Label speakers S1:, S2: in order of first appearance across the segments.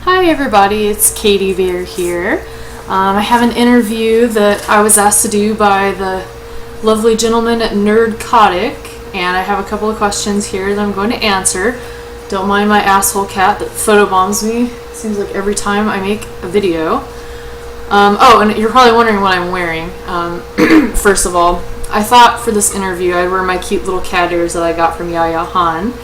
S1: Hi everybody, it's Katy Bear here. I have an interview that I was asked to do by the lovely gentleman at Nerdchotic, and I have a couple of questions here that I'm going to answer. Don't mind my asshole cat that photobombs me. Seems like every time I make a video. And you're probably wondering what I'm wearing. First of all, I thought for this interview I'd wear my cute little cat ears that I got from Yaya Han.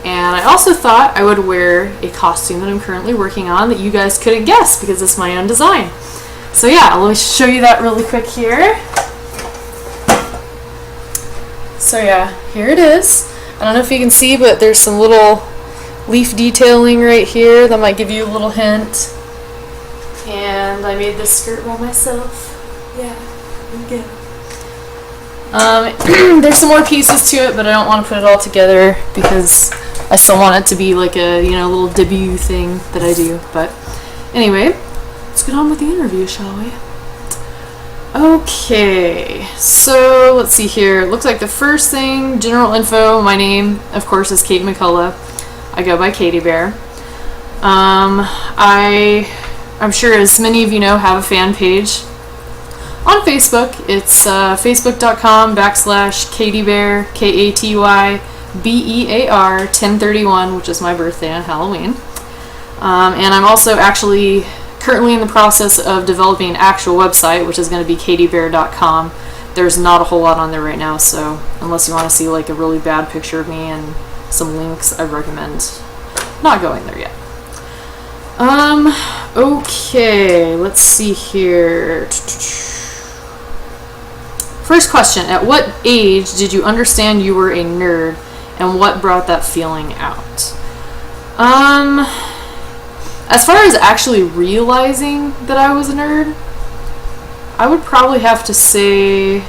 S1: And I also thought I would wear a costume that I'm currently working on that you guys couldn't guess because it's my own design. So yeah, let me show you that really quick here. So yeah, here it is. I don't know if you can see, but there's some little leaf detailing right here that might give you a little hint. And I made this skirt by myself. Yeah, there you go. There's some more pieces to it, but I don't want to put it all together because I still want it to be like a, little debut thing that I do. But anyway, let's get on with the interview, shall we? Okay, so let's see here. It looks like the first thing, general info. My name, of course, is Katy Mccullough. I go by Katy Bear. I'm sure as many of you know, have a fan page on Facebook. It's facebook.com/KatyBear, KatyBear 1031, which is my birthday on Halloween. And I'm also actually currently in the process of developing an actual website, which is going to be katybear.com. There's not a whole lot on there right now, so unless you want to see like a really bad picture of me and some links, I recommend not going there yet. Okay, let's see here. First question, at what age did you understand you were a nerd, and what brought that feeling out? As far as actually realizing that I was a nerd, I would probably have to say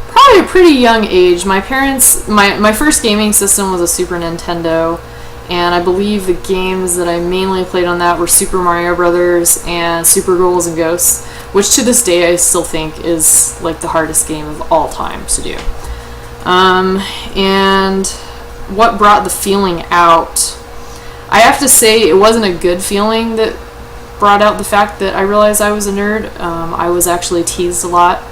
S1: probably a pretty young age. My parents, my first gaming system was a Super Nintendo, and I believe the games that I mainly played on that were Super Mario Brothers and Super Ghouls and Ghosts, which to this day I still think is like the hardest game of all time to do. And what brought the feeling out? I have to say it wasn't a good feeling that brought out the fact that I realized I was a nerd. I was actually teased a lot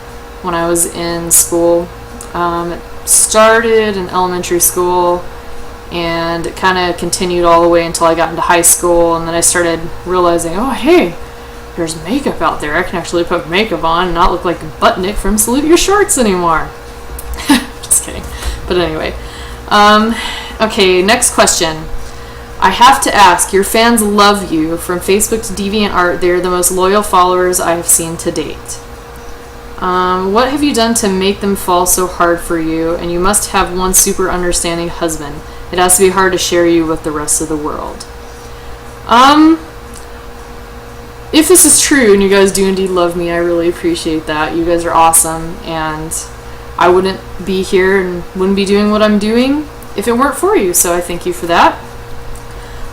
S1: when I was in school. It started in elementary school, and it kind of continued all the way until I got into high school, and then I started realizing, oh hey, there's makeup out there. I can actually put makeup on and not look like Buttnick from Salute Your Shorts anymore. Just kidding. But anyway. Okay, next question. I have to ask, your fans love you. From Facebook to DeviantArt, they're the most loyal followers I have seen to date. What have you done to make them fall so hard for you? And you must have one super understanding husband. It has to be hard to share you with the rest of the world. If this is true and you guys do indeed love me, I really appreciate that. You guys are awesome, and I wouldn't be here and wouldn't be doing what I'm doing if it weren't for you, so I thank you for that.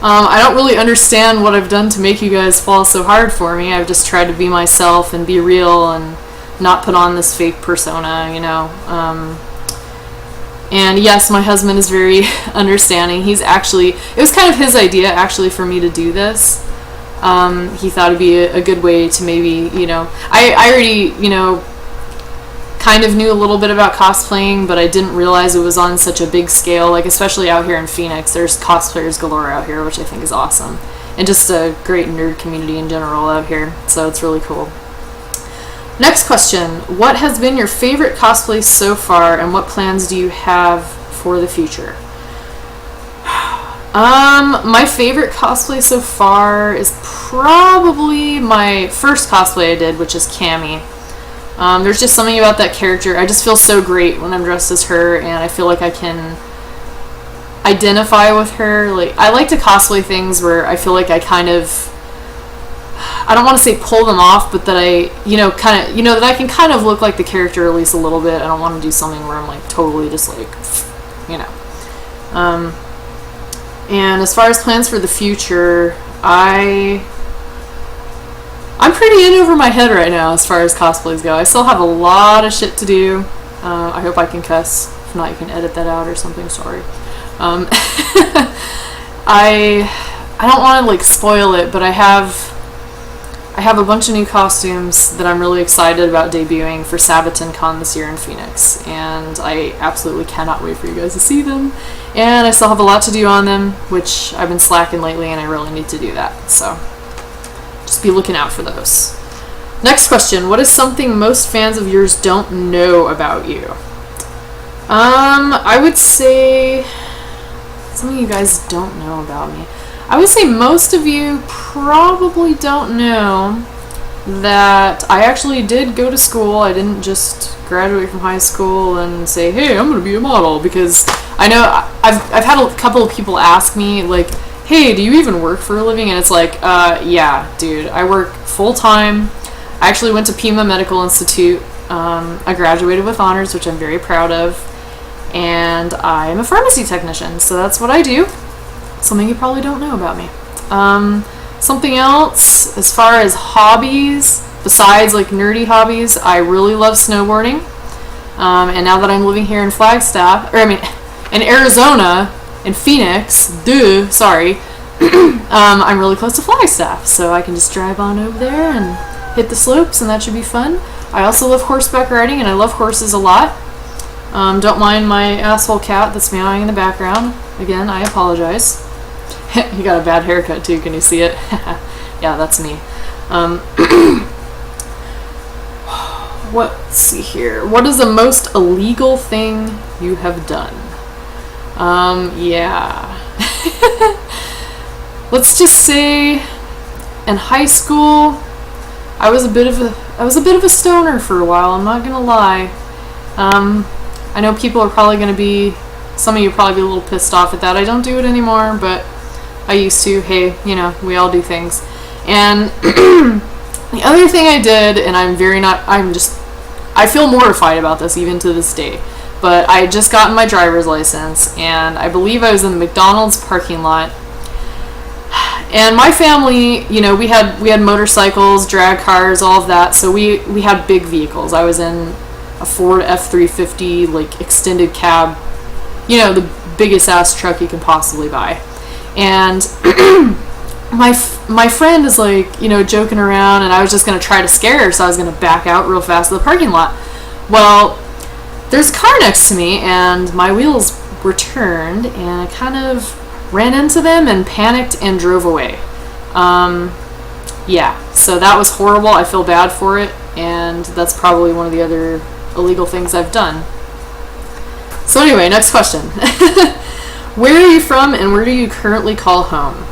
S1: I don't really understand what I've done to make you guys fall so hard for me. I've just tried to be myself and be real and not put on this fake persona, And yes, my husband is very understanding. It was kind of his idea actually for me to do this. He thought it'd be a good way to maybe, I already, kind of knew a little bit about cosplaying, but I didn't realize it was on such a big scale, like especially out here in Phoenix. There's cosplayers galore out here, which I think is awesome. And just a great nerd community in general out here, so it's really cool. Next question, what has been your favorite cosplay so far, and what plans do you have for the future? My favorite cosplay so far is probably my first cosplay I did, which is Cammy. There's just something about that character. I just feel so great when I'm dressed as her, and I feel like I can identify with her. Like, I like to cosplay things where I feel like I kind of, I don't want to say pull them off, but that I, that I can kind of look like the character at least a little bit. I don't want to do something where I'm like totally just like, And as far as plans for the future, I'm pretty in over my head right now as far as cosplays go. I still have a lot of shit to do. I hope I can cuss. If not, you can edit that out or something. Sorry. I I don't want to like spoil it, but I have a bunch of new costumes that I'm really excited about debuting for Sabaton Con this year in Phoenix, and I absolutely cannot wait for you guys to see them. And I still have a lot to do on them, which I've been slacking lately, and I really need to do that. So just be looking out for those. Next question: what is something most fans of yours don't know about you? I would say something you guys don't know about me. I would say most of you probably don't know that I actually did go to school. I didn't just graduate from high school and say, hey, I'm going to be a model, because I know I've had a couple of people ask me, like, hey, do you even work for a living? And it's like, yeah, dude, I work full-time. I actually went to Pima Medical Institute. I graduated with honors, which I'm very proud of. And I'm a pharmacy technician, so that's what I do. Something you probably don't know about me. Something else, as far as hobbies, besides like nerdy hobbies, I really love snowboarding. And now that I'm living here in in Arizona, in Phoenix, I'm really close to Flagstaff, so I can just drive on over there and hit the slopes, and that should be fun. I also love horseback riding, and I love horses a lot. Don't mind my asshole cat that's meowing in the background. Again, I apologize. He got a bad haircut too, can you see it? Yeah, that's me. Let's see here. What is the most illegal thing you have done? Yeah. Let's just say in high school, I was a bit of a stoner for a while, I'm not gonna lie. I know people are probably gonna be, some of you probably be a little pissed off at that. I don't do it anymore, but I used to. Hey, we all do things. And the other thing I did, and I feel mortified about this even to this day, but I had just gotten my driver's license, and I believe I was in the McDonald's parking lot. And my family, we had motorcycles, drag cars, all of that, so we had big vehicles. I was in a Ford F-350, like, extended cab, the biggest ass truck you can possibly buy. And my friend is like, joking around, and I was just going to try to scare her, so I was going to back out real fast to the parking lot. Well, there's a car next to me, and my wheels were turned, and I kind of ran into them and panicked and drove away. Yeah, so that was horrible. I feel bad for it, and that's probably one of the other illegal things I've done. So anyway, next question. Where are you from, and where do you currently call home?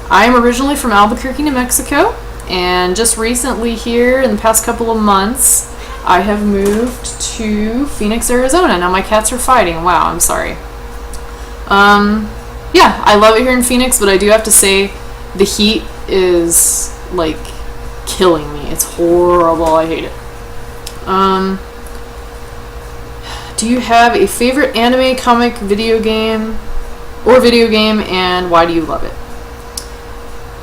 S1: I am originally from Albuquerque, New Mexico, and just recently here, in the past couple of months, I have moved to Phoenix, Arizona. Now my cats are fighting. Wow, I'm sorry. Yeah, I love it here in Phoenix, but I do have to say the heat is, like, killing me. It's horrible. I hate it. Do you have a favorite anime, comic, video game, and why do you love it?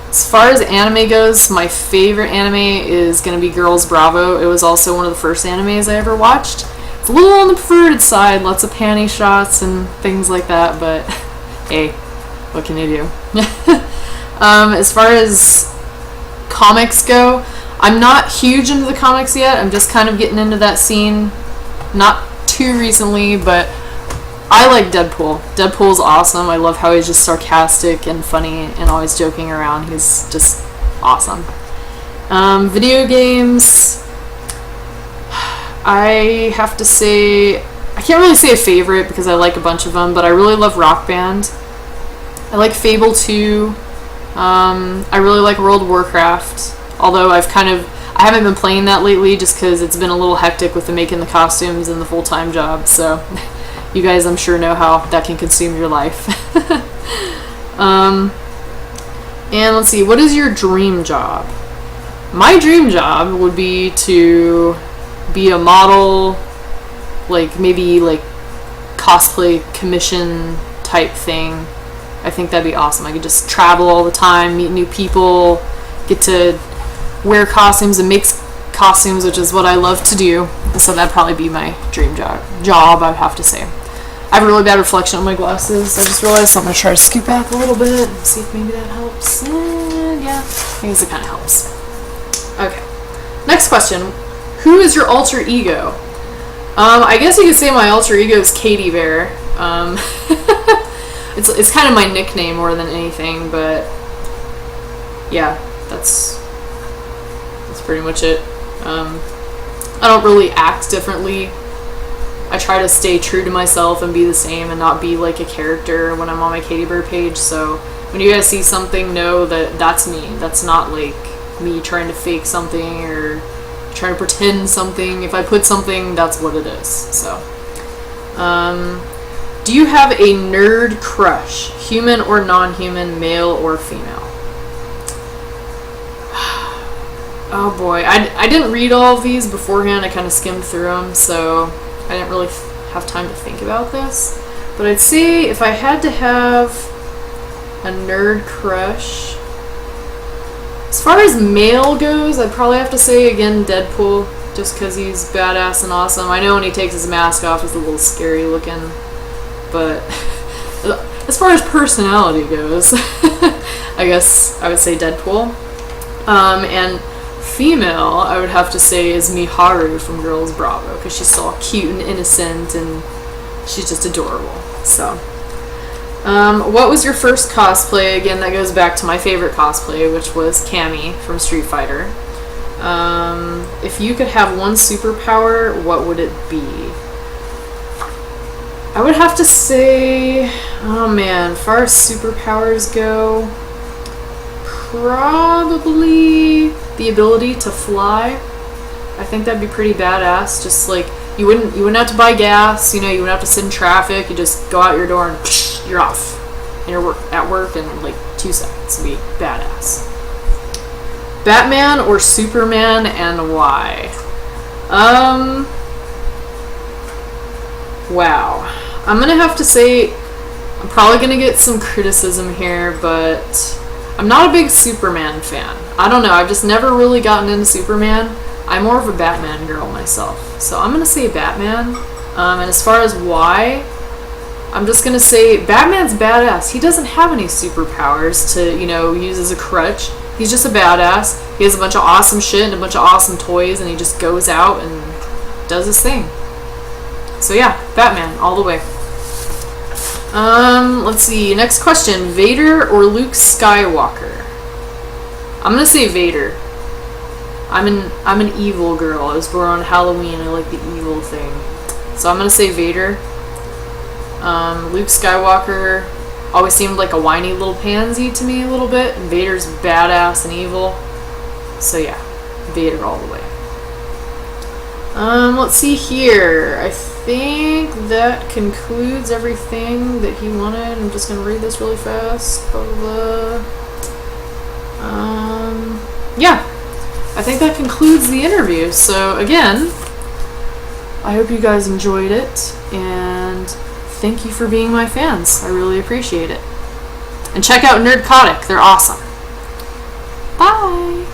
S1: As far as anime goes, my favorite anime is going to be Girls Bravo. It was also one of the first animes I ever watched. It's a little on the perverted side, lots of panty shots and things like that, but hey, what can you do? As far as comics go, I'm not huge into the comics yet. I'm just kind of getting into that scene. Not too recently, but I like Deadpool. Deadpool's awesome. I love how he's just sarcastic and funny and always joking around. He's just awesome. Video games, I have to say, I can't really say a favorite because I like a bunch of them, but I really love Rock Band. I like Fable 2. I really like World of Warcraft, although I haven't been playing that lately just because it's been a little hectic with making the costumes and the full-time job, so you guys, I'm sure, know how that can consume your life. And let's see, what is your dream job? My dream job would be to be a model, like maybe like cosplay commission type thing. I think that'd be awesome. I could just travel all the time, meet new people, get to wear costumes and make costumes, which is what I love to do. So that'd probably be my dream job, I'd have to say. I have a really bad reflection on my glasses. I just realized, so I'm going to try to scoot back a little bit and see if maybe that helps. And yeah, I guess it kind of helps. Okay. Next question. Who is your alter ego? I guess you could say my alter ego is Katy Bear. It's kind of my nickname more than anything, but yeah, that's pretty much it. I don't really act differently. I try to stay true to myself and be the same and not be like a character when I'm on my Katy Bear page. So when you guys see something, know that that's me. That's not like me trying to fake something or trying to pretend something. If I put something, that's what it is. So, do you have a nerd crush? Human or non-human, male or female? Oh boy, I didn't read all of these beforehand. I kind of skimmed through them, so I didn't really have time to think about this. But I'd say if I had to have a nerd crush, as far as male goes, I'd probably have to say, again, Deadpool, just because he's badass and awesome. I know when he takes his mask off, he's a little scary looking, but as far as personality goes, I guess I would say Deadpool. And female, I would have to say, is Miharu from Girls Bravo, because she's so cute and innocent, and she's just adorable. So, what was your first cosplay? Again, that goes back to my favorite cosplay, which was Cammy from Street Fighter. If you could have one superpower, what would it be? I would have to say, oh man, as far as superpowers go, probably the ability to fly. I think that'd be pretty badass. Just like you wouldn't have to buy gas, you wouldn't have to sit in traffic. You just go out your door and you're off. And you're at work in like 2 seconds. It'd be badass. Batman or Superman, and why? Wow. I'm gonna have to say, I'm probably gonna get some criticism here, but I'm not a big Superman fan. I don't know, I've just never really gotten into Superman. I'm more of a Batman girl myself. So I'm gonna say Batman. And as far as why, I'm just gonna say Batman's badass. He doesn't have any superpowers to, use as a crutch. He's just a badass. He has a bunch of awesome shit and a bunch of awesome toys, and he just goes out and does his thing. So yeah, Batman all the way. Let's see. Next question: Vader or Luke Skywalker? I'm gonna say Vader. I'm an evil girl. I was born on Halloween. I like the evil thing, so I'm gonna say Vader. Luke Skywalker always seemed like a whiny little pansy to me a little bit, and Vader's badass and evil. So yeah, Vader all the way. Let's see here. I think that concludes everything that he wanted. I'm just gonna read this really fast. Blah, blah, blah. Yeah, I think that concludes the interview. So again, I hope you guys enjoyed it, and thank you for being my fans. I really appreciate it. And check out Nerdchotic. They're awesome. Bye!